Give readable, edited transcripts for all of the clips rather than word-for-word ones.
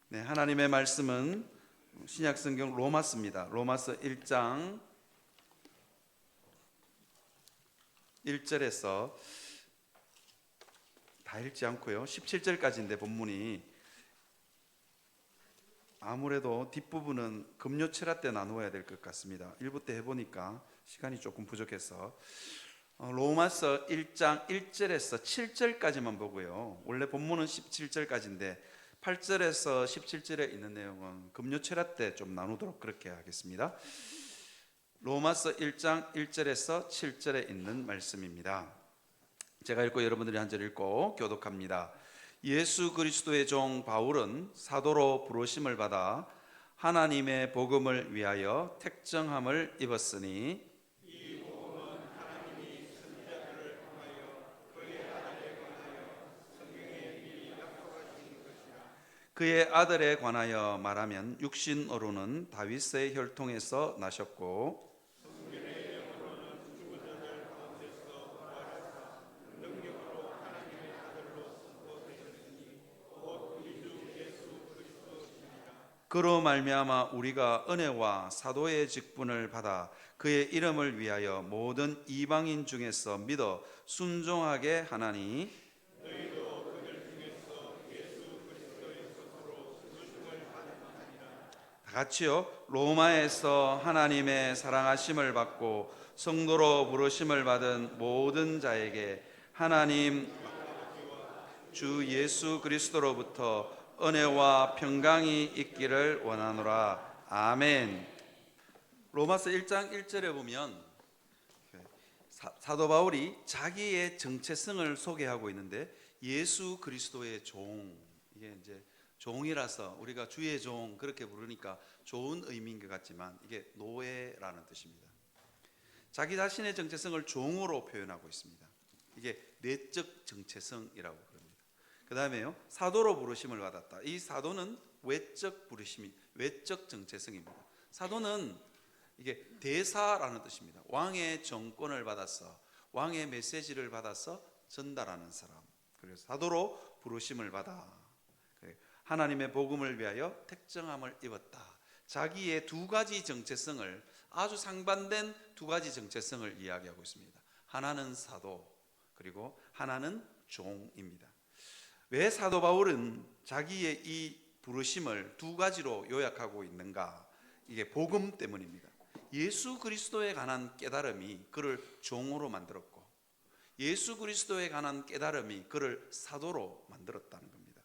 네, 하나님의 말씀은 신약성경 로마서입니다. 로마서 1장 1절에서 다 읽지 않고요, 17절까지인데 본문이 아무래도 뒷부분은 금요철야 때 나누어야 될 것 같습니다. 1부 때 해보니까 시간이 조금 부족해서 로마서 1장 1절에서 7절까지만 보고요, 원래 본문은 17절까지인데 8절에서 17절에 있는 내용은 금요철야 때 좀 나누도록 그렇게 하겠습니다. 로마서 1장 1절에서 7절에 있는 말씀입니다. 제가 읽고 여러분들이 한 절 읽고 교독합니다. 예수 그리스도의 종 바울은 사도로 부르심을 받아 하나님의 복음을 위하여 택정함을 입었으니 그의 아들에 관하여 말하면 육신으로는 다윗의 혈통에서 나셨고 그로 말미암아 우리가 은혜와 사도의 직분을 받아 그의 이름을 위하여 모든 이방인 중에서 믿어 순종하게 하나니 다 같이요. 로마에서 하나님의 사랑하심을 받고 성도로 부르심을 받은 모든 자에게 하나님 주 예수 그리스도로부터 은혜와 평강이 있기를 원하노라. 아멘. 로마서 1장 1절에 보면 사도 바울이 자기의 정체성을 소개하고 있는데 예수 그리스도의 종, 이게 이제 종이라서 우리가 주의 종 그렇게 부르니까 좋은 의미인 것 같지만 이게 노예라는 뜻입니다. 자기 자신의 정체성을 종으로 표현하고 있습니다. 이게 내적 정체성이라고 부릅니다. 그 다음에요, 사도로 부르심을 받았다. 이 사도는 외적 부르심이, 외적 정체성입니다. 사도는 이게 대사라는 뜻입니다. 왕의 정권을 받아서, 왕의 메시지를 받아서 전달하는 사람. 그래서 사도로 부르심을 받아 하나님의 복음을 위하여 택정함을 입었다. 자기의 두 가지 정체성을, 아주 상반된 두 가지 정체성을 이야기하고 있습니다. 하나는 사도, 그리고 하나는 종입니다. 왜 사도 바울은 자기의 이 부르심을 두 가지로 요약하고 있는가? 이게 복음 때문입니다. 예수 그리스도에 관한 깨달음이 그를 종으로 만들었고, 예수 그리스도에 관한 깨달음이 그를 사도로 만들었다는 겁니다.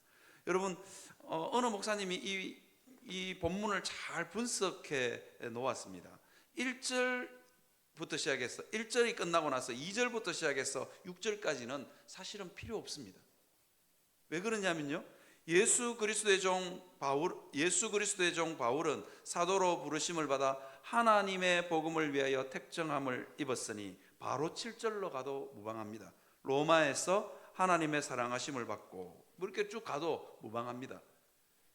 여러분, 어느 목사님이 이 본문을 잘 분석해 놓았습니다. 1절부터 시작해서 1절이 끝나고 나서 2절부터 시작해서 6절까지는 사실은 필요 없습니다. 왜 그러냐면요, 예수 그리스도의 종 바울은 사도로 부르심을 받아 하나님의 복음을 위하여 택정함을 입었으니 바로 7절로 가도 무방합니다. 로마에서 하나님의 사랑하심을 받고 이렇게 쭉 가도 무방합니다.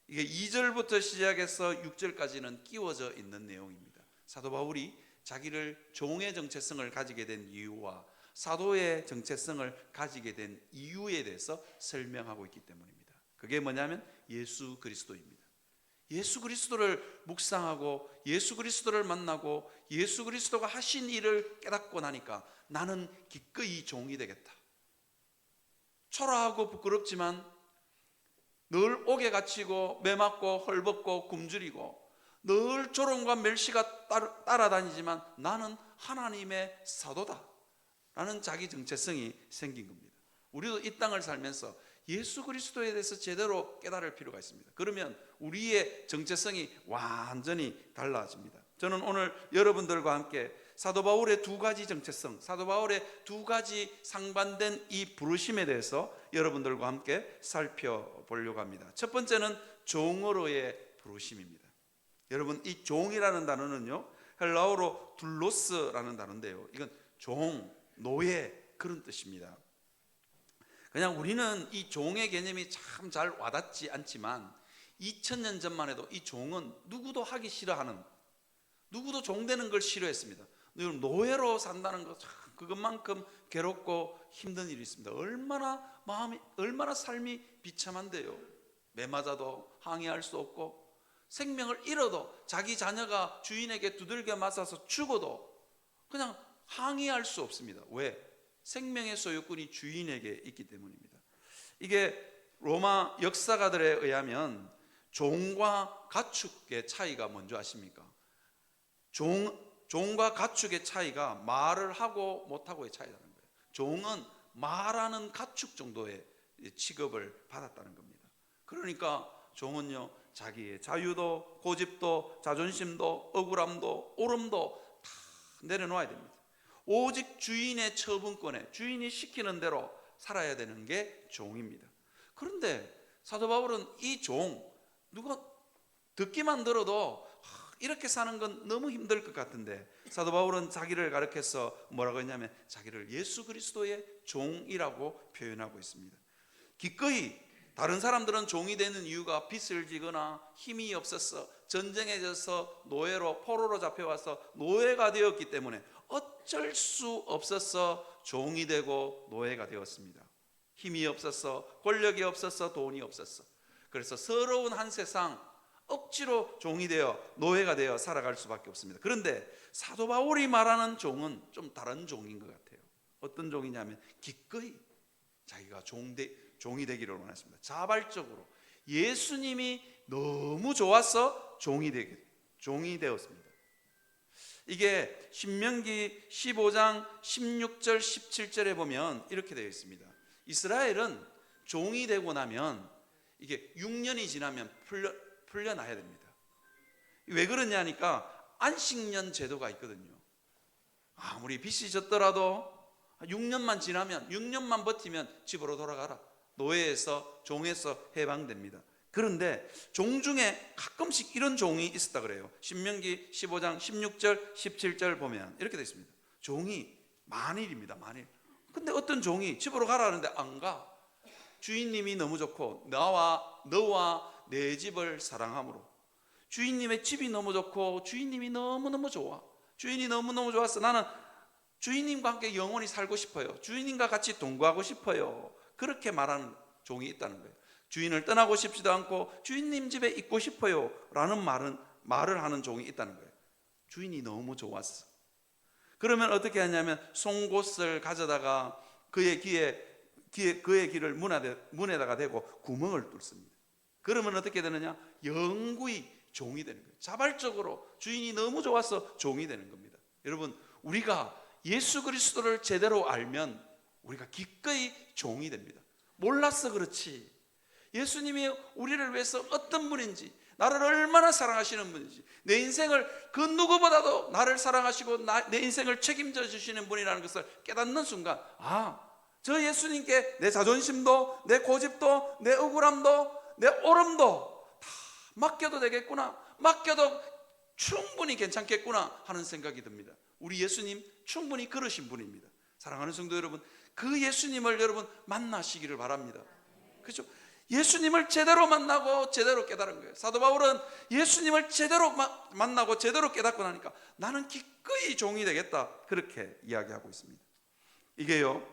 이게 2절부터 시작해서 6절까지는 끼워져 있는 내용입니다. 사도 바울이 자기를 종의 정체성을 가지게 된 이유와 사도의 정체성을 가지게 된 이유에 대해서 설명하고 있기 때문입니다. 그게 뭐냐면 예수 그리스도입니다. 예수 그리스도를 묵상하고 예수 그리스도를 만나고 예수 그리스도가 하신 일을 깨닫고 나니까 나는 기꺼이 종이 되겠다. 초라하고 부끄럽지만 늘 옥에 갇히고 매맞고 헐벗고 굶주리고 늘 조롱과 멸시가 따라다니지만 나는 하나님의 사도다 라는 자기 정체성이 생긴 겁니다. 우리도 이 땅을 살면서 예수 그리스도에 대해서 제대로 깨달을 필요가 있습니다. 그러면 우리의 정체성이 완전히 달라집니다. 저는 오늘 여러분들과 함께 사도 바울의 두 가지 정체성, 사도 바울의 두 가지 상반된 이 부르심에 대해서 여러분들과 함께 살펴보려고 합니다. 첫 번째는 종으로의 부르심입니다. 여러분, 이 종이라는 단어는요, 헬라어로 둘로스라는 단어인데요, 이건 종, 노예 그런 뜻입니다. 그냥 우리는 이 종의 개념이 참 잘 와닿지 않지만 2000년 전만 해도 이 종은 누구도 하기 싫어하는, 누구도 종되는 걸 싫어했습니다. 노예로 산다는 것, 그것만큼 괴롭고 힘든 일이 있습니다. 얼마나 삶이 비참한데요. 매 맞아도 항의할 수 없고, 생명을 잃어도 자기 자녀가 주인에게 두들겨 맞아서 죽어도 그냥 항의할 수 없습니다. 왜? 생명의 소유권이 주인에게 있기 때문입니다. 이게 로마 역사가들에 의하면 종과 가축의 차이가 뭔지 아십니까? 종과 가축의 차이가 말을 하고 못하고의 차이라는 거예요. 종은 말하는 가축 정도의 취급을 받았다는 겁니다. 그러니까 종은요, 자기의 자유도 고집도 자존심도 억울함도 오름도 다 내려놓아야 됩니다. 오직 주인의 처분권에, 주인이 시키는 대로 살아야 되는 게 종입니다. 그런데 사도 바울은 이 종, 누가 듣기만 들어도 이렇게 사는 건 너무 힘들 것 같은데, 사도 바울은 자기를 가리켜서 뭐라고 했냐면 자기를 예수 그리스도의 종이라고 표현하고 있습니다. 기꺼이 다른 사람들은 종이 되는 이유가 빚을 지거나 힘이 없었어, 전쟁에 져서 노예로 포로로 잡혀와서 노예가 되었기 때문에 어쩔 수 없어서 종이 되고 노예가 되었습니다. 힘이 없었어, 권력이 없었어, 돈이 없었어. 그래서 서러운 한 세상 억지로 종이 되어 노예가 되어 살아갈 수밖에 없습니다. 그런데 사도 바울이 말하는 종은 좀 다른 종인 것 같아요. 어떤 종이냐면 기꺼이 자기가 종이 되기를 원했습니다. 자발적으로 예수님이 너무 좋아서 종이 되었습니다. 이게 신명기 15장 16절 17절에 보면 이렇게 되어 있습니다. 이스라엘은 종이 되고 나면 이게 6년이 지나면 풀려나야 됩니다. 왜 그러냐니까 안식년 제도가 있거든요. 아무리 빚이 졌더라도 6년만 지나면, 6년만 버티면 집으로 돌아가라, 노예에서 종에서 해방됩니다. 그런데 종 중에 가끔씩 이런 종이 있었다 그래요. 신명기 15장 16절 17절 보면 이렇게 되어 있습니다. 종이 만일입니다. 만일. 근데 어떤 종이 집으로 가라는데 안 가. 주인님이 너무 좋고 너와 내 집을 사랑함으로. 주인님의 집이 너무 좋고 주인님이 너무너무 좋아. 주인이 너무너무 좋아서 나는 주인님과 함께 영원히 살고 싶어요. 주인님과 같이 동거하고 싶어요. 그렇게 말하는 종이 있다는 거예요. 주인을 떠나고 싶지도 않고 주인님 집에 있고 싶어요 라는 말을 하는 종이 있다는 거예요. 주인이 너무 좋았어. 그러면 어떻게 하냐면 송곳을 가져다가 그의 귀를 문에다가 대고 구멍을 뚫습니다. 그러면 어떻게 되느냐? 영구히 종이 되는 거예요. 자발적으로 주인이 너무 좋아서 종이 되는 겁니다. 여러분, 우리가 예수 그리스도를 제대로 알면 우리가 기꺼이 종이 됩니다. 몰라서 그렇지, 예수님이 우리를 위해서 어떤 분인지, 나를 얼마나 사랑하시는 분인지, 내 인생을 그 누구보다도 나를 사랑하시고 내 인생을 책임져 주시는 분이라는 것을 깨닫는 순간, 저 예수님께 내 자존심도 내 고집도 내 억울함도 내 오름도 다 맡겨도 되겠구나, 맡겨도 충분히 괜찮겠구나 하는 생각이 듭니다. 우리 예수님 충분히 그러신 분입니다. 사랑하는 성도 여러분, 그 예수님을 여러분 만나시기를 바랍니다. 그렇죠? 예수님을 제대로 만나고 제대로 깨달은 거예요. 사도 바울은 예수님을 제대로 만나고 제대로 깨닫고 나니까 나는 기꺼이 종이 되겠다, 그렇게 이야기하고 있습니다. 이게요,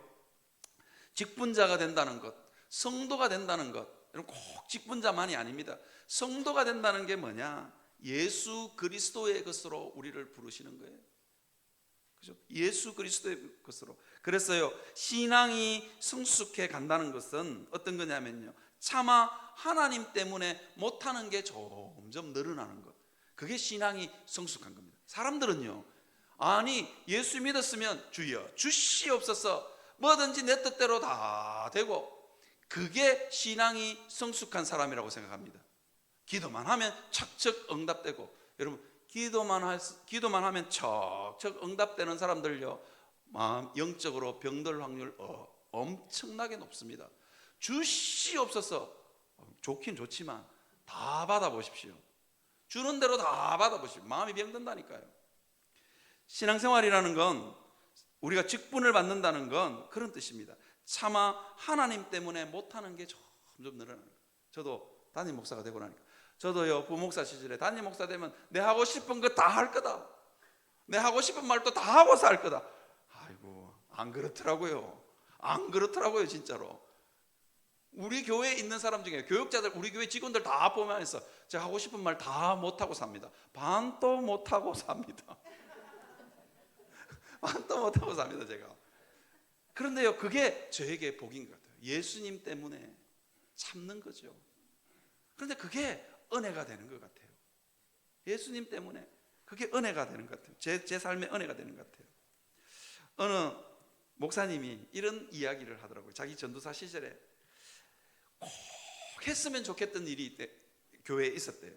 직분자가 된다는 것, 성도가 된다는 것, 여러분 꼭 직분자만이 아닙니다. 성도가 된다는 게 뭐냐? 예수 그리스도의 것으로 우리를 부르시는 거예요. 그죠? 예수 그리스도의 것으로. 그래서요, 신앙이 성숙해 간다는 것은 어떤 거냐면요, 차마 하나님 때문에 못하는 게 점점 늘어나는 것, 그게 신앙이 성숙한 겁니다. 사람들은요, 아니 예수 믿었으면 주여 주시옵소서 뭐든지 내 뜻대로 다 되고, 그게 신앙이 성숙한 사람이라고 생각합니다. 기도만 하면 척척 응답되고, 여러분 기도만 하면 척척 응답되는 사람들요, 영적으로 병들 확률 엄청나게 높습니다. 주시옵소서, 좋긴 좋지만 다 받아보십시오. 주는 대로 다 받아보십시오. 마음이 병든다니까요. 신앙생활이라는 건, 우리가 직분을 받는다는 건 그런 뜻입니다. 차마 하나님 때문에 못하는 게 점점 늘어나는 거예요. 저도 담임 목사가 되고 나니까, 저도요 부목사 시절에 담임 목사 되면 내 하고 싶은 거 다 할 거다, 내 하고 싶은 말도 다 하고서 할 거다. 아이고, 안 그렇더라고요. 안 그렇더라고요, 진짜로. 우리 교회에 있는 사람 중에 교육자들, 우리 교회 직원들 다 보면서 제가 하고 싶은 말 다 못하고 삽니다. 반도 못하고 삽니다. 반도 못하고 삽니다, 제가. 그런데요, 그게 저에게 복인 것 같아요. 예수님 때문에 참는 거죠. 그런데 그게 은혜가 되는 것 같아요. 예수님 때문에 그게 은혜가 되는 것 같아요. 제 삶의 은혜가 되는 것 같아요. 어느 목사님이 이런 이야기를 하더라고요. 자기 전도사 시절에 꼭 했으면 좋겠던 일이 교회에 있었대요.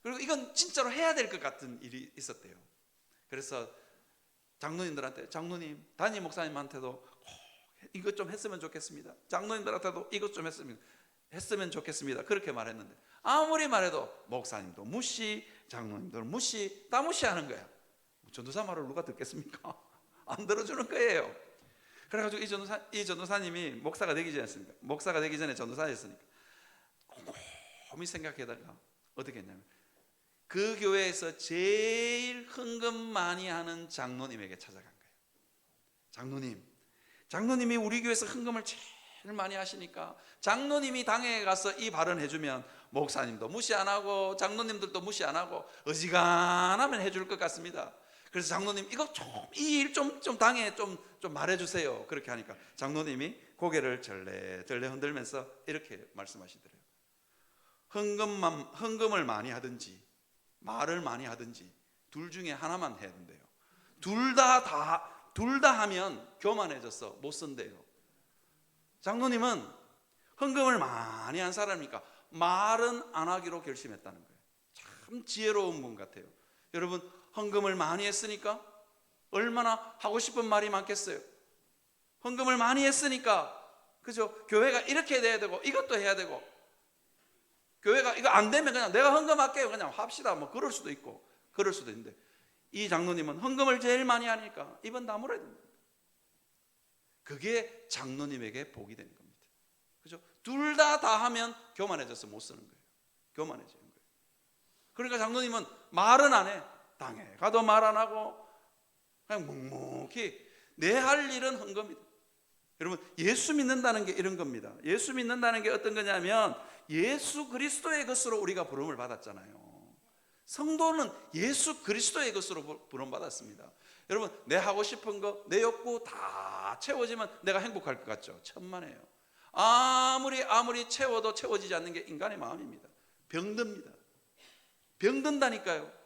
그리고 이건 진짜로 해야 될 것 같은 일이 있었대요. 그래서 장로님들한테, 장로님, 담임 목사님한테도 이것 좀 했으면 좋겠습니다. 장로님들한테도 이것 좀 했으면 좋겠습니다. 그렇게 말했는데 아무리 말해도 목사님도 무시, 장로님도 무시, 다 무시하는 거야. 전도사 말을 누가 듣겠습니까? 안 들어주는 거예요. 그래가지고 이 전도사님이 목사가 되기 전이었으니까, 목사가 되기 전에 전도사였으니까 곰곰이 생각하다가 어떻게 했냐면 그 교회에서 제일 헌금 많이 하는 장로님에게 찾아간 거예요. 장로님이 우리 교회에서 헌금을 제일 많이 하시니까 장로님이 당에 가서 이 발언 해주면 목사님도 무시 안 하고 장로님들도 무시 안 하고 어지간하면 해줄 것 같습니다. 그래서 장로님 이거 이 일 좀 당에 좀 말해주세요. 그렇게 하니까 장로님이 고개를 절레절레 흔들면서 이렇게 말씀하시더래요. 헌금을 많이 하든지 말을 많이 하든지 둘 중에 하나만 해야 된대요. 둘 다 하면 교만해져서 못 쓴대요. 장로님은 헌금을 많이 한 사람이니까 말은 안 하기로 결심했다는 거예요. 참 지혜로운 분 같아요. 여러분, 헌금을 많이 했으니까 얼마나 하고 싶은 말이 많겠어요. 헌금을 많이 했으니까, 그죠? 교회가 이렇게 돼야 되고 이것도 해야 되고, 교회가 이거 안 되면 그냥 내가 헌금할게요, 그냥 합시다, 뭐 그럴 수도 있고 그럴 수도 있는데, 이 장로님은 헌금을 제일 많이 하니까 입은 다물어야 됩니다. 그게 장로님에게 복이 되는 겁니다. 그죠? 둘 다 하면 교만해져서 못 쓰는 거예요. 교만해지는 거예요. 그러니까 장로님은 말은 안 해. 당에 가도 말 안 하고 그냥 묵묵히 내 할 일은 헌금이다. 여러분, 예수 믿는다는 게 이런 겁니다. 예수 믿는다는 게 어떤 거냐면 예수 그리스도의 것으로 우리가 부름을 받았잖아요. 성도는 예수 그리스도의 것으로 부름받았습니다. 여러분, 내 하고 싶은 거, 내 욕구 다 채워지면 내가 행복할 것 같죠? 천만에요. 아무리 채워도 채워지지 않는 게 인간의 마음입니다. 병듭니다. 병든다니까요.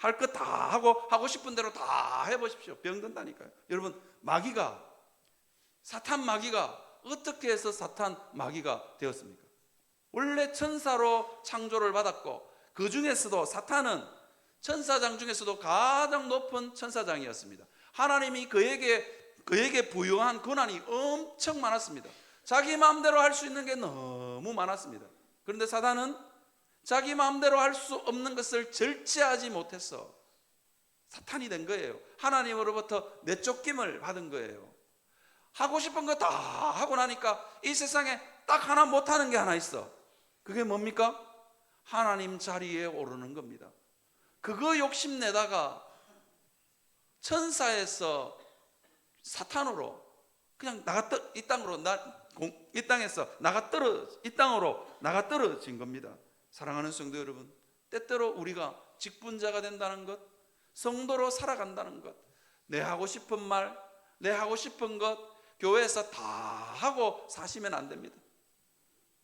할 것 다 하고 싶은 대로 다 해보십시오. 병든다니까요. 여러분, 사탄 마귀가 어떻게 해서 사탄 마귀가 되었습니까? 원래 천사로 창조를 받았고 그 중에서도 사탄은 천사장 중에서도 가장 높은 천사장이었습니다. 하나님이 그에게 부여한 권한이 엄청 많았습니다. 자기 마음대로 할 수 있는 게 너무 많았습니다. 그런데 사탄은 자기 마음대로 할 수 없는 것을 절제하지 못해서 사탄이 된 거예요. 하나님으로부터 내쫓김을 받은 거예요. 하고 싶은 거 다 하고 나니까 이 세상에 딱 하나 못하는 게 하나 있어. 그게 뭡니까? 하나님 자리에 오르는 겁니다. 그거 욕심내다가 천사에서 사탄으로 그냥 이 땅으로 나가 떨어진 겁니다. 사랑하는 성도 여러분, 때때로 우리가 직분자가 된다는 것, 성도로 살아간다는 것, 내 하고 싶은 말, 내 하고 싶은 것 교회에서 다 하고 사시면 안 됩니다.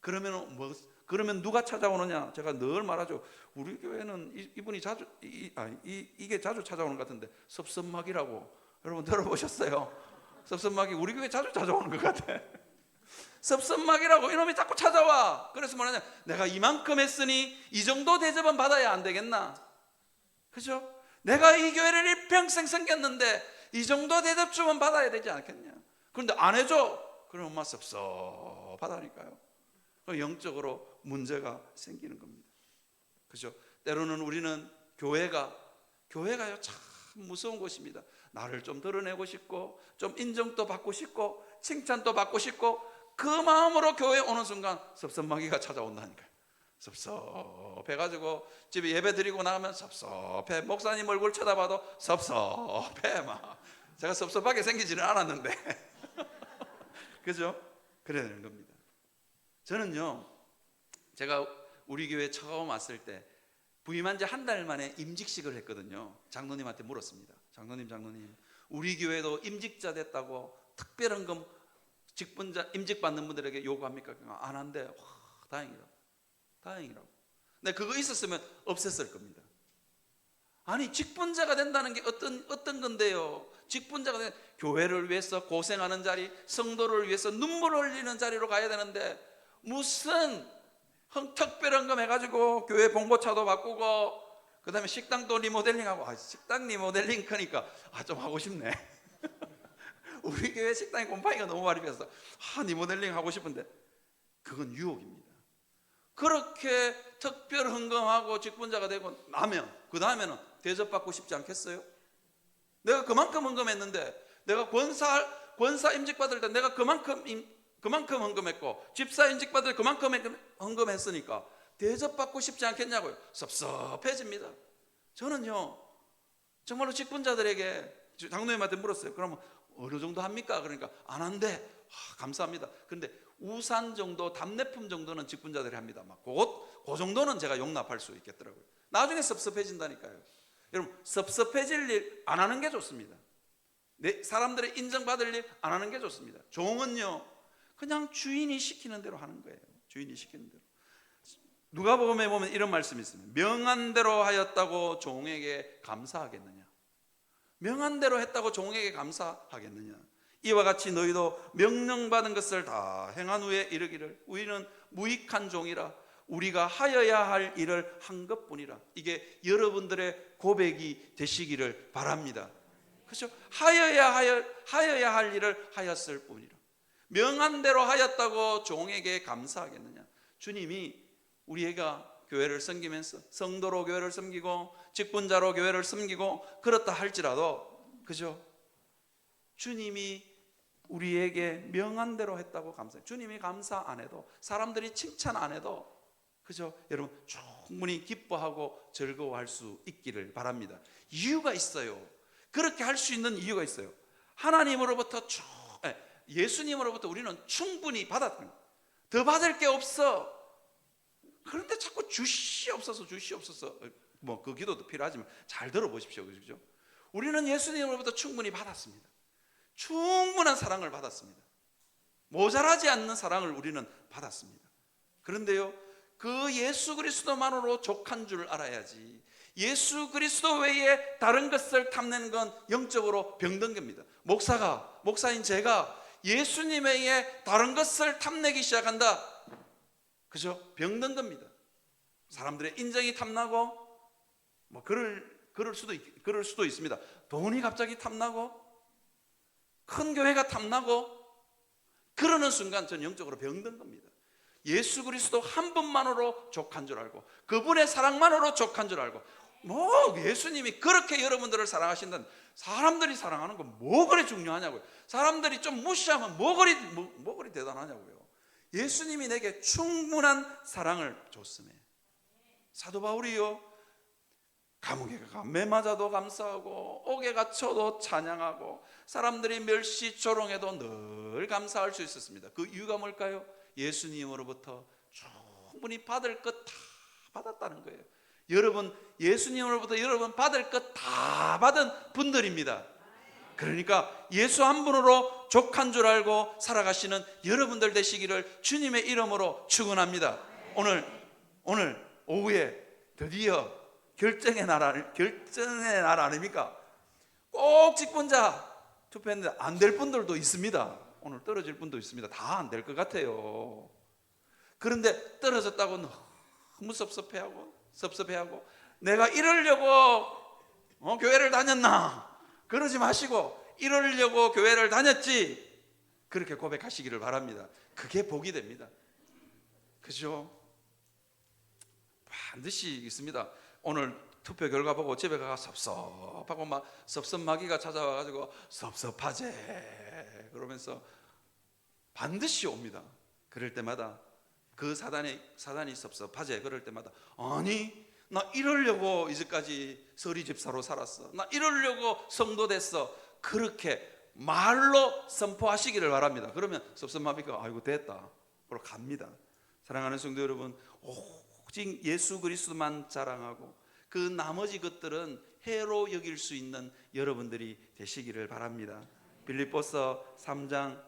그러면 누가 찾아오느냐? 제가 늘 말하죠. 우리 교회는 이분이 이게 자주 찾아오는 것 같은데 섭섭마귀라고. 여러분 들어보셨어요? 섭섭마귀 우리 교회 자주 찾아오는 것 같아. 섭섭마귀라고 이놈이 자꾸 찾아와. 그래서 뭐냐면 내가 이만큼 했으니 이 정도 대접은 받아야 안 되겠나? 그죠? 내가 이 교회를 일평생 섬겼는데 이 정도 대접쯤은 받아야 되지 않겠냐? 그런데 안 해줘. 그럼 엄마 섭섭하다니까요. 영적으로 문제가 생기는 겁니다. 그죠? 때로는 우리는 교회가요 참 무서운 곳입니다. 나를 좀 드러내고 싶고 좀 인정도 받고 싶고 칭찬도 받고 싶고 그 마음으로 교회에 오는 순간 섭섭마귀가 찾아온다니까요. 섭섭해가지고 집에 예배 드리고 나가면 섭섭해. 목사님 얼굴 쳐다봐도 섭섭해. 막 제가 섭섭하게 생기지는 않았는데 그죠? 그래야 되는 겁니다. 저는요, 제가 우리 교회 처음 왔을 때 부임한 지 한 달 만에 임직식을 했거든요. 장로님한테 물었습니다. 장로님, 우리 교회도 임직자 됐다고 특별헌금 직분자 임직 받는 분들에게 요구합니까? 안 한대. 와, 다행이라고. 근데 그거 있었으면 없앴을 겁니다. 아니, 직분자가 된다는 게 어떤 건데요? 직분자가 된 교회를 위해서 고생하는 자리, 성도를 위해서 눈물 흘리는 자리로 가야 되는데 무슨 특별헌금 해가지고 교회 봉고차도 바꾸고 그 다음에 식당도 리모델링하고, 식당 리모델링 크니까 좀 하고 싶네. 우리 교회 식당에 곰팡이가 너무 많이 피어서 리모델링 하고 싶은데 그건 유혹입니다. 그렇게 특별 헌금하고 직분자가 되고 나면 그 다음에는 대접받고 싶지 않겠어요? 내가 그만큼 헌금했는데, 내가 권사 임직 받을 때 내가 그만큼 헌금했고, 집사 임직 받을 때 그만큼 헌금했으니까 대접받고 싶지 않겠냐고요. 섭섭해집니다. 저는요, 정말로 직분자들에게 장로님한테 물었어요. 그러면 어느 정도 합니까? 그러니까 안 한대. 감사합니다. 그런데 우산 정도, 답례품 정도는 직분자들이 합니다. 그 정도는 제가 용납할 수 있겠더라고요. 나중에 섭섭해진다니까요. 여러분, 섭섭해질 일 안 하는 게 좋습니다. 사람들의 인정받을 일 안 하는 게 좋습니다. 종은요, 그냥 주인이 시키는 대로 하는 거예요. 주인이 시키는 대로. 누가복음에 보면 이런 말씀이 있습니다. 명한 대로 하였다고 종에게 감사하겠느냐? 명한 대로 했다고 종에게 감사하겠느냐? 이와 같이 너희도 명령받은 것을 다 행한 후에 이르기를 우리는 무익한 종이라, 우리가 하여야 할 일을 한 것뿐이라. 이게 여러분들의 고백이 되시기를 바랍니다. 그렇죠? 하여야 할 일을 하였을 뿐이라. 명한 대로 하였다고 종에게 감사하겠느냐? 주님이 우리가 교회를 섬기면서 성도로 교회를 섬기고 직분자로 교회를 섬기고 그렇다 할지라도, 그죠? 주님이 우리에게 명한 대로 했다고 감사해요. 주님이 감사 안 해도, 사람들이 칭찬 안 해도, 그죠? 여러분 충분히 기뻐하고 즐거워할 수 있기를 바랍니다. 이유가 있어요. 그렇게 할 수 있는 이유가 있어요. 하나님으로부터 예수님으로부터 우리는 충분히 받았다. 더 받을 게 없어. 그런데 자꾸 주시옵소서. 그 기도도 필요하지만 잘 들어보십시오. 그죠? 우리는 예수님으로부터 충분히 받았습니다. 충분한 사랑을 받았습니다. 모자라지 않는 사랑을 우리는 받았습니다. 그런데요, 그 예수 그리스도만으로 족한 줄 알아야지, 예수 그리스도 외에 다른 것을 탐내는 건 영적으로 병든 겁니다. 목사인 제가 예수님 외에 다른 것을 탐내기 시작한다, 그죠? 병든 겁니다. 사람들의 인정이 탐나고, 그럴 수도 있습니다. 돈이 갑자기 탐나고, 큰 교회가 탐나고, 그러는 순간 전 영적으로 병든 겁니다. 예수 그리스도 한 분만으로 족한 줄 알고, 그분의 사랑만으로 족한 줄 알고, 예수님이 그렇게 여러분들을 사랑하신다는, 사람들이 사랑하는 건 뭐 그리 중요하냐고요. 사람들이 좀 무시하면 뭐 그리 대단하냐고요. 예수님이 내게 충분한 사랑을 줬으며, 사도 바울이요, 감옥에 매 맞아도 감사하고 옥에 갇혀도 찬양하고 사람들이 멸시조롱해도 늘 감사할 수 있었습니다. 그 이유가 뭘까요? 예수님으로부터 충분히 받을 것 다 받았다는 거예요. 여러분, 예수님으로부터 여러분 받을 것 다 받은 분들입니다. 그러니까 예수 한 분으로 족한 줄 알고 살아가시는 여러분들 되시기를 주님의 이름으로 축원합니다. 오늘 오후에 드디어 결정의 날 아닙니까? 꼭 직분자 투표했는데 안 될 분들도 있습니다. 오늘 떨어질 분도 있습니다. 다 안 될 것 같아요. 그런데 떨어졌다고 너무 섭섭해하고 내가 이러려고 교회를 다녔나? 그러지 마시고, 이러려고 교회를 다녔지, 그렇게 고백하시기를 바랍니다. 그게 복이 됩니다. 그죠? 반드시 있습니다. 오늘 투표 결과 보고 집에 가서 섭섭하고 막 섭섭마귀가 찾아와가지고 섭섭하제 그러면서 반드시 옵니다. 그럴 때마다 그 사단이 섭섭하제 그럴 때마다, 아니 나 이러려고 이제까지 서리 집사로 살았어, 나 이러려고 성도 됐어, 그렇게 말로 선포하시기를 바랍니다. 그러면 섭섭합니까? 아이고 됐다. 그러 갑니다. 사랑하는 성도 여러분, 오직 예수 그리스도만 자랑하고 그 나머지 것들은 해로 여길 수 있는 여러분들이 되시기를 바랍니다. 빌립보서 3장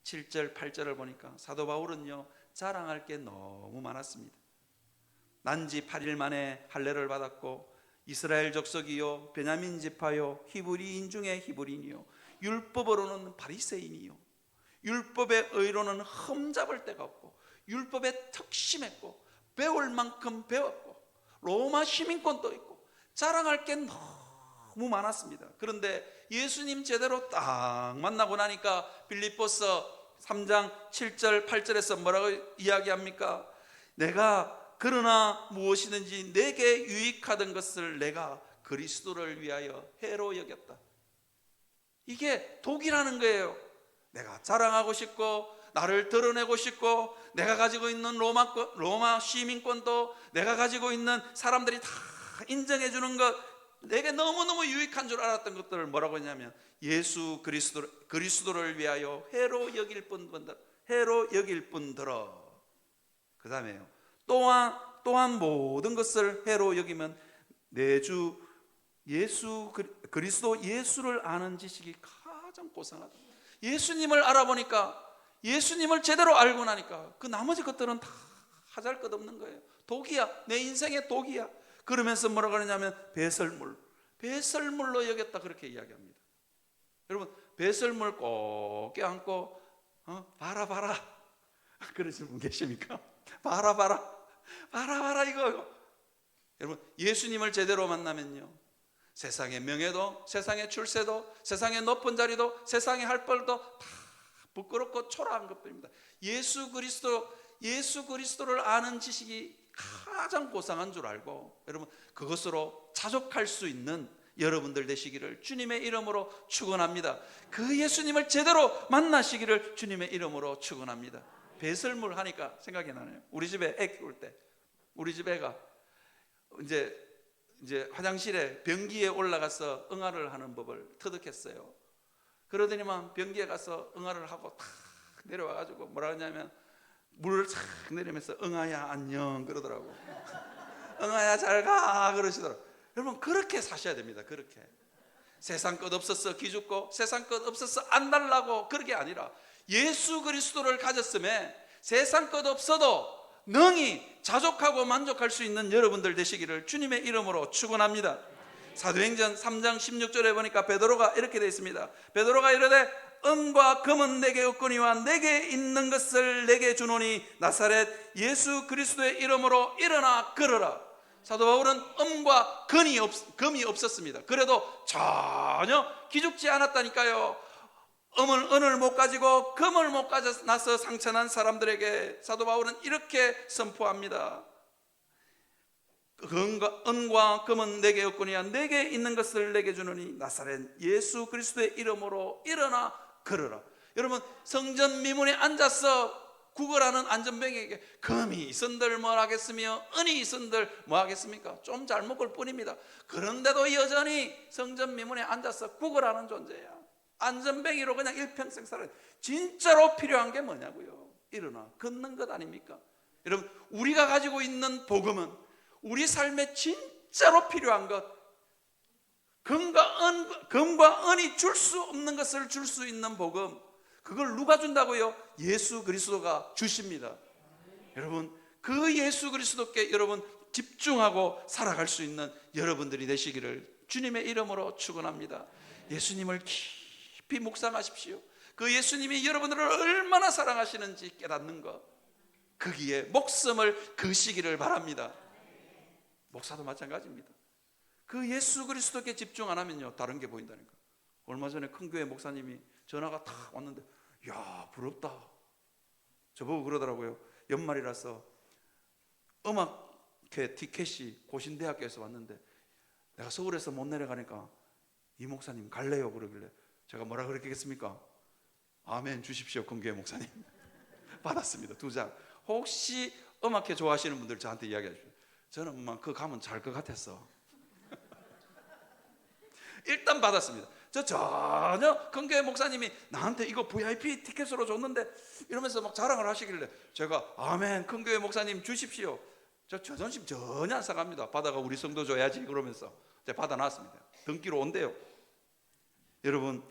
7절 8절을 보니까 사도 바울은요, 자랑할 게 너무 많았습니다. 난지 8일 만에 할례를 받았고 이스라엘 족속이요 베냐민 지파요 히브리인 중에 히브리인이요 율법으로는 바리새인이요 율법의 의로는 흠잡을 데가 없고 율법에 특심했고 배울 만큼 배웠고 로마 시민권도 있고 자랑할 게 너무 많았습니다. 그런데 예수님 제대로 딱 만나고 나니까 빌립보서 3장 7절 8절에서 뭐라고 이야기합니까? 내가 그러나 무엇이든지 내게 유익하던 것을 내가 그리스도를 위하여 해로 여겼다. 이게 독이라는 거예요. 내가 자랑하고 싶고 나를 드러내고 싶고 내가 가지고 있는 로마 시민권도 내가 가지고 있는 사람들이 다 인정해 주는 것, 내게 너무너무 유익한 줄 알았던 것들을 뭐라고 했냐면 예수 그리스도를 위하여 해로 여길 뿐더러 그 다음에요, 또한 모든 것을 해로 여기면 내 주 예수 그리스도 예수를 아는 지식이 가장 고상하다. 예수님을 알아보니까, 예수님을 제대로 알고 나니까 그 나머지 것들은 다 하잘 것 없는 거예요. 독이야, 내 인생의 독이야. 그러면서 뭐라고 하냐면 배설물로 여겼다, 그렇게 이야기합니다. 여러분, 배설물 꼭 껴안고 봐라 그러시는 분 계십니까? 봐라 이거. 여러분, 예수님을 제대로 만나면요, 세상의 명예도, 세상의 출세도, 세상의 높은 자리도, 세상의 할 벌도 다 부끄럽고 초라한 것뿐입니다. 예수 그리스도를 아는 지식이 가장 고상한 줄 알고, 여러분, 그것으로 자족할 수 있는 여러분들 되시기를 주님의 이름으로 축원합니다. 그 예수님을 제대로 만나시기를 주님의 이름으로 축원합니다. 배설물 하니까 생각이 나네요. 우리 집에 애 키울 때, 우리 집 애가 이제 화장실에 변기에 올라가서 응아를 하는 법을 터득했어요. 그러더니만 변기에 가서 응아를 하고 탁 내려와가지고 뭐라 하냐면 물을 탁 내리면서 응아야 안녕 그러더라고. 응아야 잘 가 그러시더라고. 여러분, 그렇게 사셔야 됩니다. 그렇게 세상 것 없어서 기죽고 세상 것 없어서 안 달라고 그렇게 아니라 예수 그리스도를 가졌음에 세상 것 없어도 능히 자족하고 만족할 수 있는 여러분들 되시기를 주님의 이름으로 축원합니다. 사도행전 3장 16절에 보니까 베드로가 이렇게 되어 있습니다. 베드로가 이르되 은과 금은 내게 없거니와 내게 있는 것을 내게 주노니 나사렛 예수 그리스도의 이름으로 일어나 걸어라. 사도 바울은 은과 금이 없었습니다. 그래도 전혀 기죽지 않았다니까요. 은을 못 가지고 금을 못 가져나서 상처난 사람들에게 사도 바울은 이렇게 선포합니다. 은과 금은 내게 없거니와 내게 있는 것을 내게 주노니 나사렛 예수 그리스도의 이름으로 일어나 걸어라. 여러분, 성전 미문에 앉아서 구걸하는 안전뱅이에게 금이 있은들 뭘 하겠으며 은이 있은들 뭐 하겠습니까? 좀 잘 먹을 뿐입니다. 그런데도 여전히 성전 미문에 앉아서 구걸하는 존재야. 안전뱅이로 그냥 일평생 살아요. 진짜로 필요한 게 뭐냐고요? 일어나 걷는 것 아닙니까? 여러분, 우리가 가지고 있는 복음은 우리 삶에 진짜로 필요한 것, 금과 은이 줄 수 없는 것을 줄 수 있는 복음, 그걸 누가 준다고요? 예수 그리스도가 주십니다. 여러분, 그 예수 그리스도께 여러분 집중하고 살아갈 수 있는 여러분들이 되시기를 주님의 이름으로 축원합니다. 예수님을 깊이 묵상하십시오. 그 예수님이 여러분들을 얼마나 사랑하시는지 깨닫는 것, 거기에 목숨을 거시기를 바랍니다. 목사도 마찬가지입니다. 그 예수 그리스도께 집중 안 하면요, 다른 게 보인다니까. 얼마 전에 큰 교회 목사님이 전화가 탁 왔는데, 야, 부럽다. 저보고 그러더라고요. 연말이라서 음악회 티켓이 고신대학교에서 왔는데 내가 서울에서 못 내려가니까 이 목사님 갈래요? 그러길래 제가 뭐라 그랬겠습니까? 아멘 주십시오, 큰 교회 목사님. 받았습니다. 2장. 혹시 음악회 좋아하시는 분들 저한테 이야기해 주세요. 저는 그거 가면 잘 것 같았어. 일단 받았습니다. 저 전혀 큰교회 목사님이 나한테 이거 VIP 티켓으로 줬는데 이러면서 막 자랑을 하시길래 제가 아멘, 큰교회 목사님 주십시오. 저 자존심 전혀 안 상합니다. 받아가 우리 성도 줘야지 그러면서 제가 받아놨습니다. 등기로 온대요. 여러분,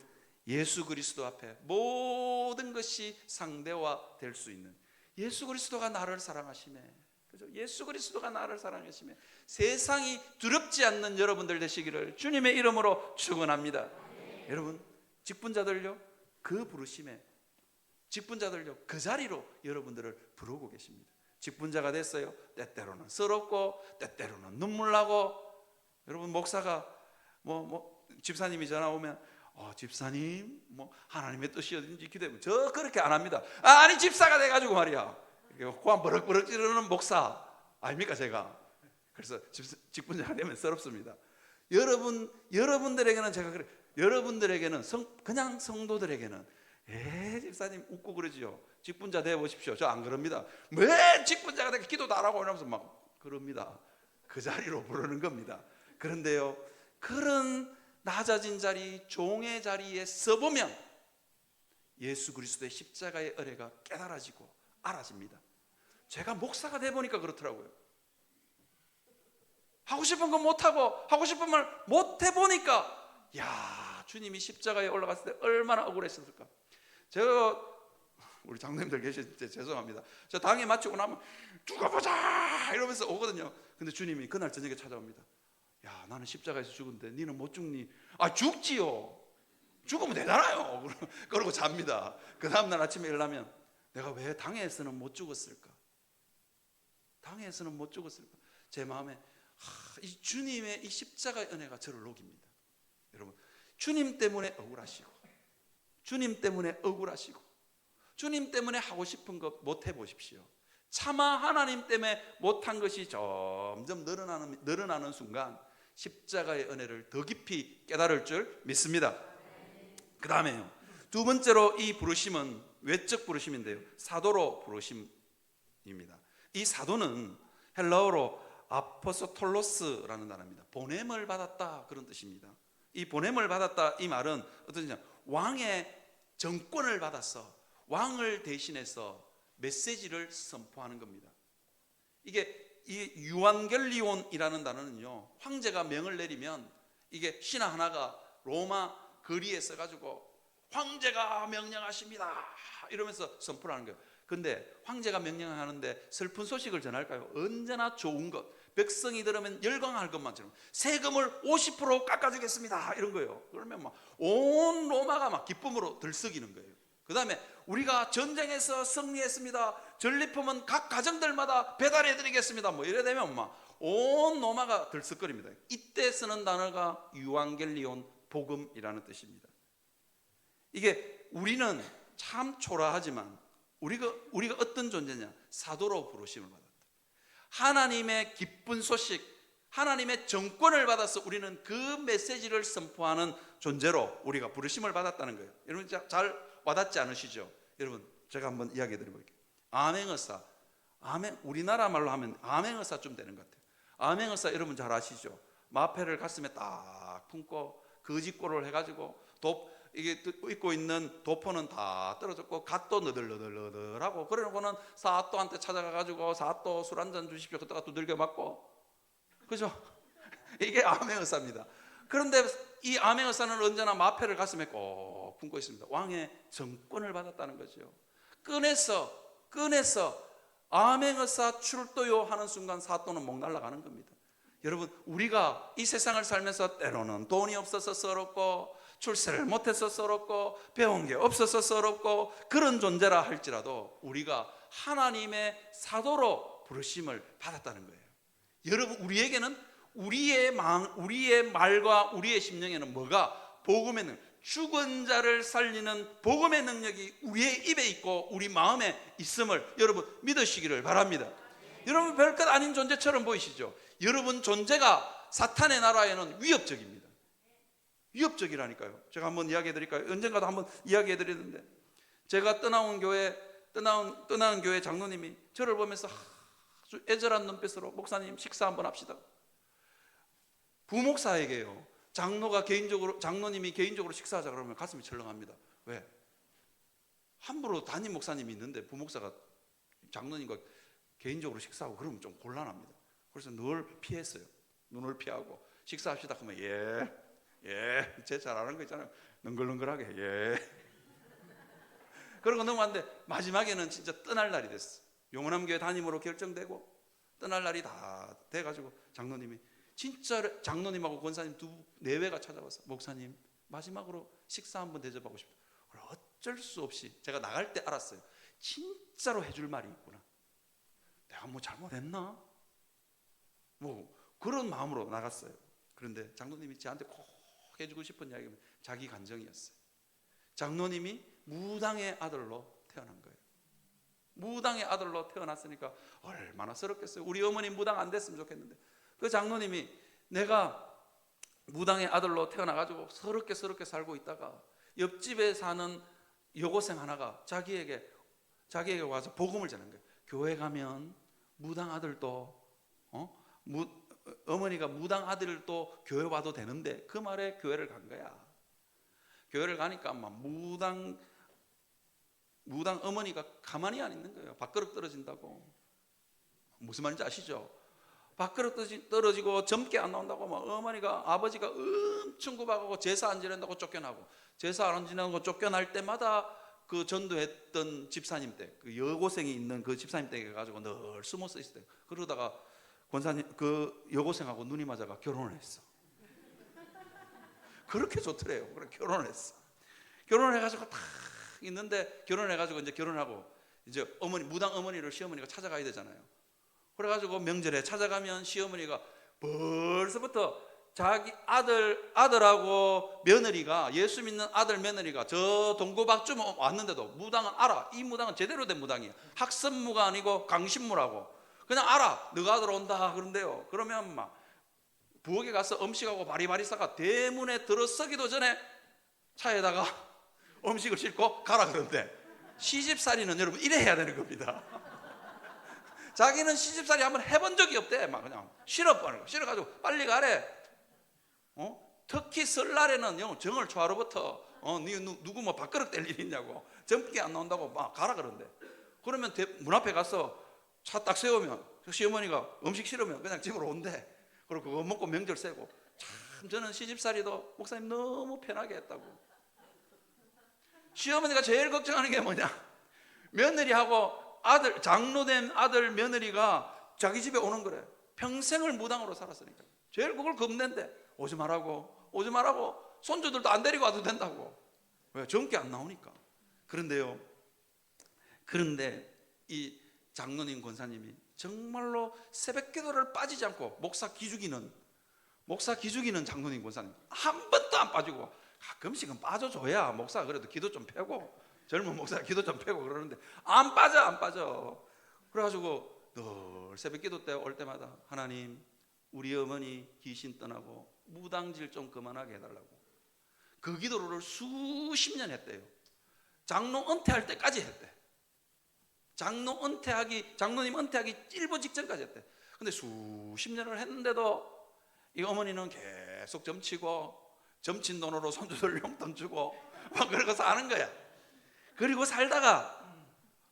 예수 그리스도 앞에 모든 것이 상대화될 수 있는 예수 그리스도가 나를 사랑하시네. 그죠? 예수 그리스도가 나를 사랑하시네. 세상이 두렵지 않는 여러분들 되시기를 주님의 이름으로 축원합니다. 여러분, 직분자들요, 그 부르심에 직분자들요, 그 자리로 여러분들을 부르고 계십니다. 직분자가 됐어요. 때때로는 서럽고 때때로는 눈물 나고. 여러분, 목사가 집사님이 전화 오면 집사님 하나님의 뜻이 어딘지 기도해보면 저 그렇게 안 합니다. 아니 집사가 돼가지고 말이야 고함 버럭버럭 찌르는 목사 아닙니까 제가. 그래서 직분자가 되면 서럽습니다. 여러분들에게는 제가 그래, 여러분들에게는 그냥 성도들에게는 집사님 웃고 그러지요. 직분자 되어보십시오. 저 안 그럽니다. 왜 직분자가 되게 기도도 안 하고 이러면서 막 그럽니다. 그 자리로 부르는 겁니다. 그런데요, 그런 낮아진 자리, 종의 자리에 서보면 예수 그리스도의 십자가의 은혜가 깨달아지고 알아집니다. 제가 목사가 돼보니까 그렇더라고요. 하고 싶은 거 못하고 하고 싶은 말 못해보니까 야, 주님이 십자가에 올라갔을 때 얼마나 억울했을까. 제가 우리 장로님들 계실 때 죄송합니다. 저 당에 마치고 나면 두고 보자 이러면서 오거든요. 근데 주님이 그날 저녁에 찾아옵니다. 야, 나는 십자가에서 죽은데 니는 못 죽니? 죽지요. 죽으면 되잖아요. 그러고 잡니다. 그 다음날 아침에 일어나면 내가 왜 당에서는 못 죽었을까? 당에서는 못 죽었을까? 제 마음에 이 주님의 이 십자가의 은혜가 저를 녹입니다. 여러분, 주님 때문에 억울하시고 주님 때문에 억울하시고 주님 때문에 하고 싶은 것 못 해보십시오. 차마 하나님 때문에 못한 것이 점점 늘어나는 순간 십자가의 은혜를 더 깊이 깨달을 줄 믿습니다. 그 다음에요, 두 번째로 이 부르심은 외적 부르심인데요, 사도로 부르심입니다. 이 사도는 헬라어로 아포스톨로스라는 단어입니다. 보냄을 받았다, 그런 뜻입니다. 이 보냄을 받았다, 이 말은 어떤 뜻이냐, 왕의 정권을 받아서 왕을 대신해서 메시지를 선포하는 겁니다. 이게 이 유안겔리온이라는 단어는요, 황제가 명을 내리면 이게 신하 하나가 로마 거리에 써가지고 황제가 명령하십니다 이러면서 선포를 하는 거예요. 근데 황제가 명령하는데 슬픈 소식을 전할까요? 언제나 좋은 것, 백성이 들으면 열광할 것만처럼 세금을 50% 깎아주겠습니다 이런 거예요. 그러면 막 온 로마가 막 기쁨으로 들썩이는 거예요. 그 다음에 우리가 전쟁에서 승리했습니다, 전리품은 각 가정들마다 배달해 드리겠습니다, 이래 되면 막 온 로마가 들썩거립니다. 이때 쓰는 단어가 유앙겔리온, 복음이라는 뜻입니다. 이게 우리는 참 초라하지만 우리가 어떤 존재냐, 사도로 부르심을 받았다. 하나님의 기쁜 소식, 하나님의 정권을 받아서 우리는 그 메시지를 선포하는 존재로 우리가 부르심을 받았다는 거예요. 여러분 잘 와닿지 않으시죠? 여러분, 제가 한번 이야기해 드려볼게요. 암행어사, 우리나라 말로 하면 암행어사 좀 되는 것 같아요. 암행어사 여러분 잘 아시죠? 마패를 가슴에 딱 품고 거짓골을 해가지고 이게 입고 있는 도포는 다 떨어졌고 갓도 너덜너덜하고, 그러고는 사또한테 찾아가가지고 사또 술 한잔 주십시오 그때가 두들겨 맞고, 그죠? 이게 암행어사입니다. 그런데 이 암행어사는 언제나 마패를 가슴에 꼭 품고 있습니다. 왕의 정권을 받았다는 거죠. 꺼내서 암행어사 출도요 하는 순간 사또는 목 날아가는 겁니다. 여러분, 우리가 이 세상을 살면서 때로는 돈이 없어서 서럽고 출세를 못해서 서럽고 배운 게 없어서 서럽고 그런 존재라 할지라도 우리가 하나님의 사도로 부르심을 받았다는 거예요. 여러분, 우리에게는 우리의 말과 우리의 심령에는 뭐가, 복음에는 죽은 자를 살리는 복음의 능력이 우리의 입에 있고 우리 마음에 있음을 여러분 믿으시기를 바랍니다. 여러분, 별것 아닌 존재처럼 보이시죠? 여러분 존재가 사탄의 나라에는 위협적입니다. 위협적이라니까요. 제가 한번 이야기해 드릴까요? 언젠가도 한번 이야기해 드렸는데, 제가 떠나온 교회 장로님이 저를 보면서 아주 애절한 눈빛으로 목사님 식사 한번 합시다. 부목사에게요, 장로님이 개인적으로 식사하자 그러면 가슴이 철렁합니다. 왜? 함부로 담임 목사님이 있는데 부목사가 장로님과 개인적으로 식사하고 그러면 좀 곤란합니다. 그래서 늘 피했어요. 눈을 피하고 식사합시다 하면 예, 제 잘 아는 거 있잖아요. 능글능글하게 예. 그러고 넘어갔는데 마지막에는 진짜 떠날 날이 됐어. 용원함교회 담임으로 결정되고 떠날 날이 다 돼가지고 장로님이 진짜 장로님하고 권사님 내외가 찾아와서 목사님 마지막으로 식사 한번 대접하고 싶다. 어쩔 수 없이 제가 나갈 때 알았어요. 진짜로 해줄 말이 있구나. 내가 뭐 잘못했나? 뭐 그런 마음으로 나갔어요. 그런데 장로님이 저한테 꼭 해주고 싶은 이야기는 자기 간정이었어요. 장로님이 무당의 아들로 태어난 거예요. 무당의 아들로 태어났으니까 얼마나 서럽겠어요. 우리 어머니 무당 안 됐으면 좋겠는데 그 장로님이 내가 무당의 아들로 태어나가지고 서럽게 살고 있다가 옆집에 사는 여고생 하나가 자기에게 와서 복음을 전한 거예요. 교회 가면 무당 아들도 어머니가 무당 아들도 교회 와도 되는데 그 말에 교회를 간 거야. 교회를 가니까 막 무당 어머니가 가만히 안 있는 거예요. 밥그릇 떨어진다고. 무슨 말인지 아시죠? 밥그릇 떨어지고 젊게 안 나온다고 막 어머니가 아버지가 엄청 구박하고 제사 안 지낸다고 쫓겨나고 제사 안 지내고 쫓겨날 때마다 그 전도했던 집사님 댁, 그 여고생이 있는 그 집사님 댁에 가지고 늘 숨어서 있을 때 그러다가 권사님 그 여고생하고 눈이 맞아가 결혼을 했어. 그렇게 좋더래요. 그래 결혼을 했어. 결혼을 해가지고 딱 있는데 결혼해가지고 이제 결혼하고 이제 무당 어머니를 시어머니가 찾아가야 되잖아요. 그래가지고 명절에 찾아가면 시어머니가 벌써부터 자기 아들하고 며느리가 예수 믿는 아들 며느리가 저 동고박주 왔는데도 무당은 알아. 이 무당은 제대로 된 무당이야. 학선무가 아니고 강신무라고. 그냥 알아. 너가 아들 온다 그런데요. 그러면 막 부엌에 가서 음식하고 바리바리 싸가 대문에 들어서기도 전에 차에다가 음식을 싣고 가라 그런데 시집살이는 여러분 이래 해야 되는 겁니다. 자기는 시집살이 한번 해본 적이 없대. 막 그냥 싫어가지고 빨리 가래. 특히 설날에는 정월 초하루부터 누구 뭐 밥그릇 뗄 일 있냐고 젊게 안 나온다고 막 가라 그런데 그러면 문 앞에 가서 차 딱 세우면 시어머니가 음식 싫으면 그냥 집으로 온대. 그리고 그거 먹고 명절 세고 참 저는 시집살이도 목사님 너무 편하게 했다고. 시어머니가 제일 걱정하는 게 뭐냐 며느리하고 장로된 아들 며느리가 자기 집에 오는 거래. 평생을 무당으로 살았으니까 제일 그걸 겁낸데 오지 말라고 손주들도 안 데리고 와도 된다고. 왜? 젊게 안 나오니까. 그런데 이 장로님 권사님이 정말로 새벽 기도를 빠지지 않고 목사 기죽이는 장로님 권사님 한 번도 안 빠지고 가끔씩은 빠져줘야 목사가 그래도 기도 좀 펴고 젊은 목사가 기도 좀 펴고 그러는데 안 빠져. 그래가지고 늘 새벽 기도 때 올 때마다 하나님 우리 어머니 귀신 떠나고 무당질 좀 그만하게 해달라고. 그 기도를 수십 년 했대요. 장로 은퇴할 때까지 했대. 장로님 은퇴하기 일보 직전까지 했대. 근데 수십 년을 했는데도 이 어머니는 계속 점치고 점친 돈으로 손주들 용돈 주고 막 그러고 사는 거야. 그리고 살다가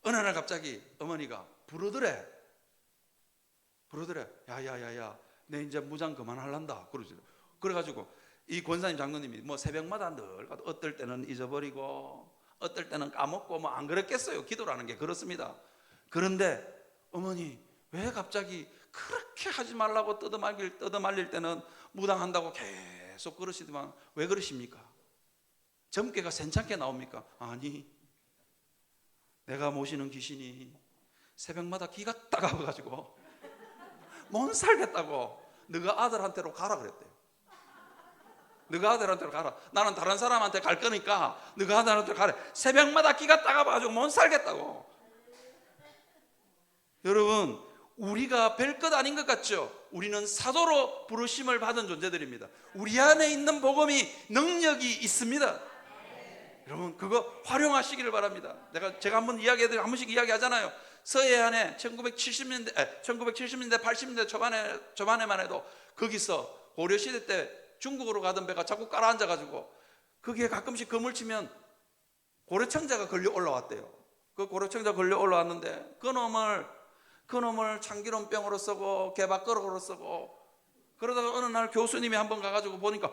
어느 날 갑자기 어머니가 부르더래. 야야야야 내 이제 무당 그만할란다 그러지. 그래가지고 이 권사님 장로님이 뭐 새벽마다 늘 어떨 때는 잊어버리고 어떨 때는 까먹고 뭐 안 그랬겠어요. 기도라는 게 그렇습니다. 그런데 어머니 왜 갑자기 그렇게 하지 말라고 뜯어말릴 때는 무당한다고 계속 그러시더만 왜 그러십니까? 젊게가 괜찮게 나옵니까? 아니 내가 모시는 귀신이 새벽마다 기가 따가워가지고 못 살겠다고 너가 아들한테로 가라 그랬대요. 너가 아들한테로 가라. 나는 다른 사람한테 갈 거니까 너가 아들한테 가래. 새벽마다 기가 따가워가지고 못 살겠다고. 여러분 우리가 별것 아닌 것 같죠? 우리는 사도로 부르심을 받은 존재들입니다. 우리 안에 있는 복음이 능력이 있습니다. 여러분 그거 활용하시기를 바랍니다. 제가 한 번씩 이야기하잖아요. 서해안에 1970년대 80년대 초반에만 해도 거기서 고려시대 때 중국으로 가던 배가 자꾸 깔아앉아가지고 거기에 가끔씩 그물 치면 고래청자가 걸려 올라왔대요. 그 고래청자 걸려 올라왔는데 그놈을 참기름병으로 쓰고 개밥그릇으로 쓰고, 그러다가 어느 날 교수님이 한번 가가지고 보니까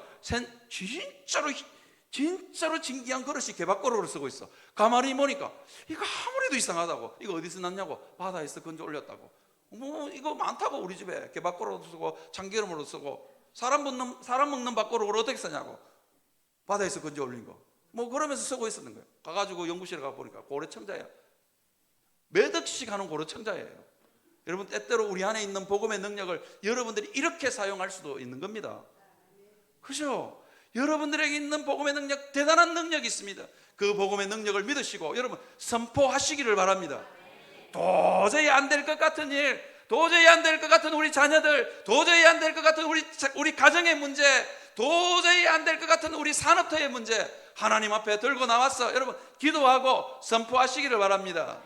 진짜로 진기한 그릇이 개밥그릇으로 쓰고 있어. 가만히 보니까 이거 아무래도 이상하다고. 이거 어디서 났냐고. 바다에서 건져 올렸다고. 뭐 이거 많다고, 우리 집에 개밥그릇으로 쓰고 참기름으로 쓰고. 사람 먹는 밥그릇을 어떻게 쓰냐고. 바다에서 건져 올린 거. 뭐 그러면서 쓰고 있었는 거예요. 가가지고 연구실에 가보니까 고래청자야. 몇 억씩 하는 고래청자예요. 여러분, 때때로 우리 안에 있는 복음의 능력을 여러분들이 이렇게 사용할 수도 있는 겁니다. 그죠? 여러분들에게 있는 복음의 능력, 대단한 능력이 있습니다. 그 복음의 능력을 믿으시고 여러분 선포하시기를 바랍니다. 도저히 안 될 것 같은 일, 도저히 안 될 것 같은 우리 자녀들, 도저히 안 될 것 같은 우리 가정의 문제, 도저히 안 될 것 같은 우리 산업터의 문제, 하나님 앞에 들고 나와서 여러분 기도하고 선포하시기를 바랍니다.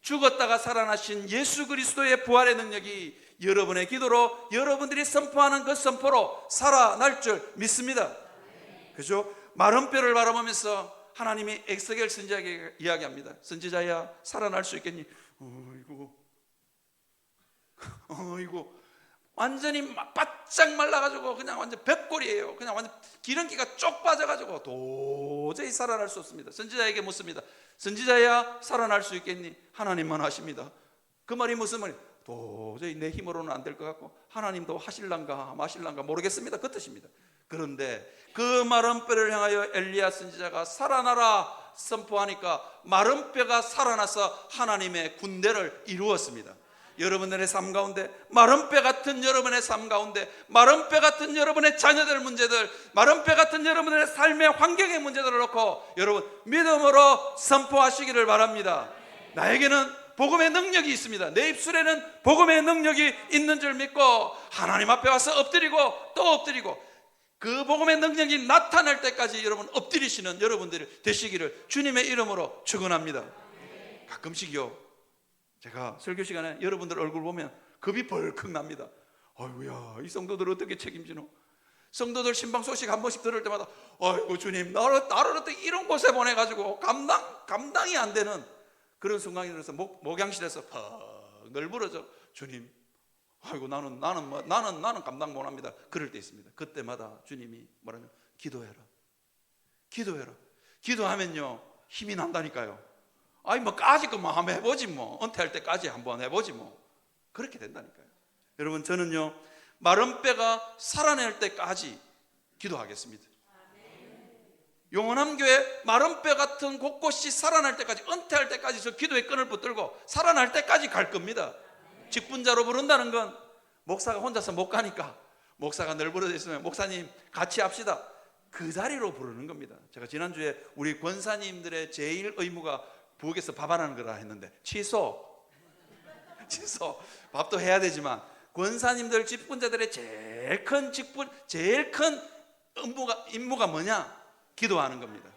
죽었다가 살아나신 예수 그리스도의 부활의 능력이 여러분의 기도로, 여러분들이 선포하는 그 선포로 살아날 줄 믿습니다. 그죠? 마른 뼈를 바라보면서 하나님이 에스겔 선지자에게 이야기합니다. 선지자야, 살아날 수 있겠니? 어이구 완전히 바짝 말라가지고 그냥 완전 벽골이에요. 그냥 완전 기름기가 쪽 빠져가지고 도저히 살아날 수 없습니다. 선지자에게 묻습니다. 선지자야, 살아날 수 있겠니? 하나님만 하십니다. 그 말이 무슨 말이에요? 도저히 내 힘으로는 안 될 것 같고 하나님도 하실란가 마실란가 모르겠습니다, 그 뜻입니다. 그런데 그 마른 뼈를 향하여 엘리야 선지자가 살아나라 선포하니까 마른 뼈가 살아나서 하나님의 군대를 이루었습니다. 여러분들의 삶 가운데, 마른 뼈 같은 여러분의 삶 가운데, 마른 뼈 같은 여러분의 자녀들 문제들, 마른 뼈 같은 여러분의 삶의 환경의 문제들을 놓고 여러분 믿음으로 선포하시기를 바랍니다. 나에게는 복음의 능력이 있습니다. 내 입술에는 복음의 능력이 있는 줄 믿고 하나님 앞에 와서 엎드리고 또 엎드리고, 그 복음의 능력이 나타날 때까지 여러분 엎드리시는 여러분들이 되시기를 주님의 이름으로 축원합니다. 가끔씩요, 제가 설교 시간에 여러분들 얼굴 보면 겁이 벌컥 납니다. 아이고야, 이 성도들 어떻게 책임지노? 성도들 신방 소식 한 번씩 들을 때마다 아이고 주님, 나를 어떻게 이런 곳에 보내가지고 감당이 안 되는 그런 순간이 들어서 목양실에서 퍽 널브러져, 주님, 아이고 나는 감당 못합니다. 그럴 때 있습니다. 그때마다 주님이 뭐라면 기도해라. 기도하면요 힘이 난다니까요. 아니 뭐 까짓 뭐 한번 해보지, 뭐 은퇴할 때까지 한번 해보지, 뭐 그렇게 된다니까요. 여러분, 저는요 마른 뼈가 살아날 때까지 기도하겠습니다. 용원함교회 마른 뼈 같은 곳곳이 살아날 때까지, 은퇴할 때까지 저 기도의 끈을 붙들고 살아날 때까지 갈 겁니다. 직분자로 부른다는 건 목사가 혼자서 못 가니까 목사가 널브러져 있으면 목사님 같이 합시다, 그 자리로 부르는 겁니다. 제가 지난주에 우리 권사님들의 제일 의무가 부엌에서 밥 안 하는 거라 했는데 취소. 밥도 해야 되지만 권사님들 직분자들의 제일 큰 임무가 뭐냐? 기도하는 겁니다.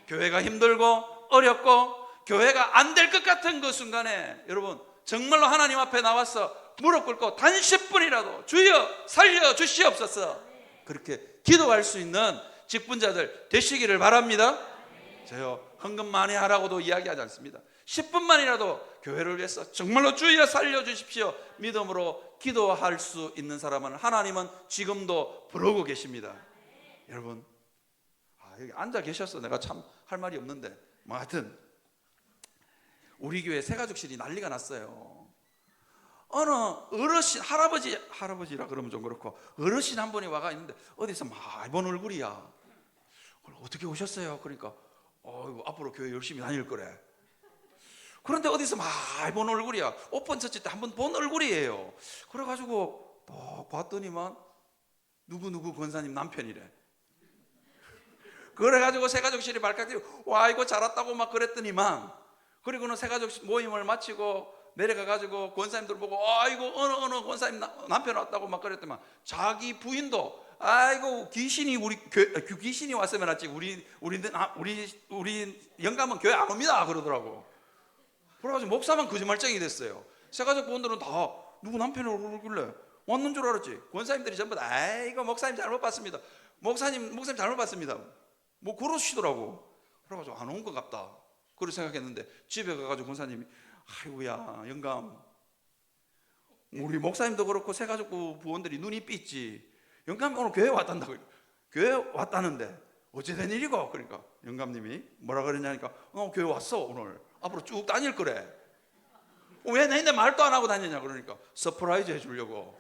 교회가 힘들고 어렵고 교회가 안 될 것 같은 그 순간에 여러분 정말로 하나님 앞에 나와서 무릎 꿇고 단 10분이라도 주여 살려주시옵소서, 그렇게 기도할 수 있는 직분자들 되시기를 바랍니다. 저요 헌금 많이 하라고도 이야기하지 않습니다. 10분만이라도 교회를 위해서 정말로 주여 살려주십시오 믿음으로 기도할 수 있는 사람은 하나님은 지금도 부르고 계십니다. 여러분, 여기 앉아 계셔서 내가 참 할 말이 없는데, 뭐 하여튼 우리 교회 새가족실이 난리가 났어요. 어느 어르신, 할아버지라 그러면 좀 그렇고 어르신 한 분이 와가 있는데 어디서 많이 본 얼굴이야. 어떻게 오셨어요? 그러니까 앞으로 교회 열심히 다닐 거래. 그런데 어디서 많이 본 얼굴이야. 오픈 처치 때 한 번 본 얼굴이에요. 그래가지고 봤더니만 누구 권사님 남편이래. 그래가지고 새가족실이 발칵 와 이거 잘 왔다고 막 그랬더니만, 그리고는 새가족 모임을 마치고 내려가가지고 권사님들 보고 이거 어느 권사님 남편 왔다고 막 그랬더니만 자기 부인도 아이고 귀신이 귀신이 왔으면 왔지 우리 영감은 교회 안 옵니다 그러더라고. 그래가지고 목사만 거짓말쟁이 됐어요. 새가족 분들은 다 누구 남편을 오길래 왔는 줄 알았지. 권사님들이 전부 다 이거 목사님 잘못 봤습니다. 목사님 잘못 봤습니다. 뭐 그러시더라고. 그래가지고 안 온 것 같다. 그렇게 생각했는데 집에 가가지고 권사님이 아이고야 영감, 우리 목사님도 그렇고 새가족부 부원들이 눈이 삐지. 영감이 오늘 교회 왔단다고. 교회 왔다는데 어찌된 일이고? 그러니까 영감님이 뭐라 그러냐니까 교회 왔어 오늘. 앞으로 쭉 다닐 거래. 왜 내인데 말도 안 하고 다니냐 그러니까 서프라이즈 해주려고.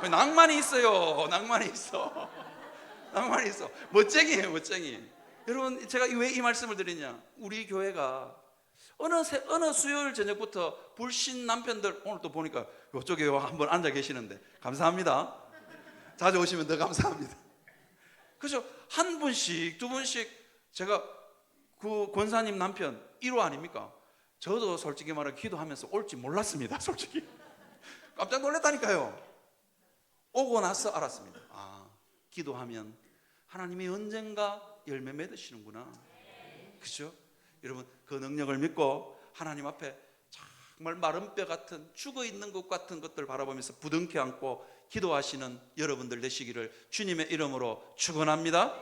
낭만이 있어요. 낭만이 있어. 낭만이 있어. 멋쟁이에요, 멋쟁이. 여러분, 제가 왜 이 말씀을 드리냐? 우리 교회가 어느 수요일 저녁부터 불신 남편들, 오늘 또 보니까 이쪽에 한번 앉아 계시는데 감사합니다. 자주 오시면 더 감사합니다. 그죠? 한 분씩 두 분씩. 제가 그 권사님 남편 1호 아닙니까? 저도 솔직히 말해 기도하면서 올지 몰랐습니다. 솔직히 깜짝 놀랐다니까요. 오고 나서 알았습니다. 아, 기도하면 하나님이 언젠가 열매 맺으시는구나. 그죠? 여러분, 그 능력을 믿고 하나님 앞에 정말 마른 뼈 같은 죽어 있는 것 같은 것들 바라보면서 부둥켜 안고 기도하시는 여러분들 되시기를 주님의 이름으로 축원합니다.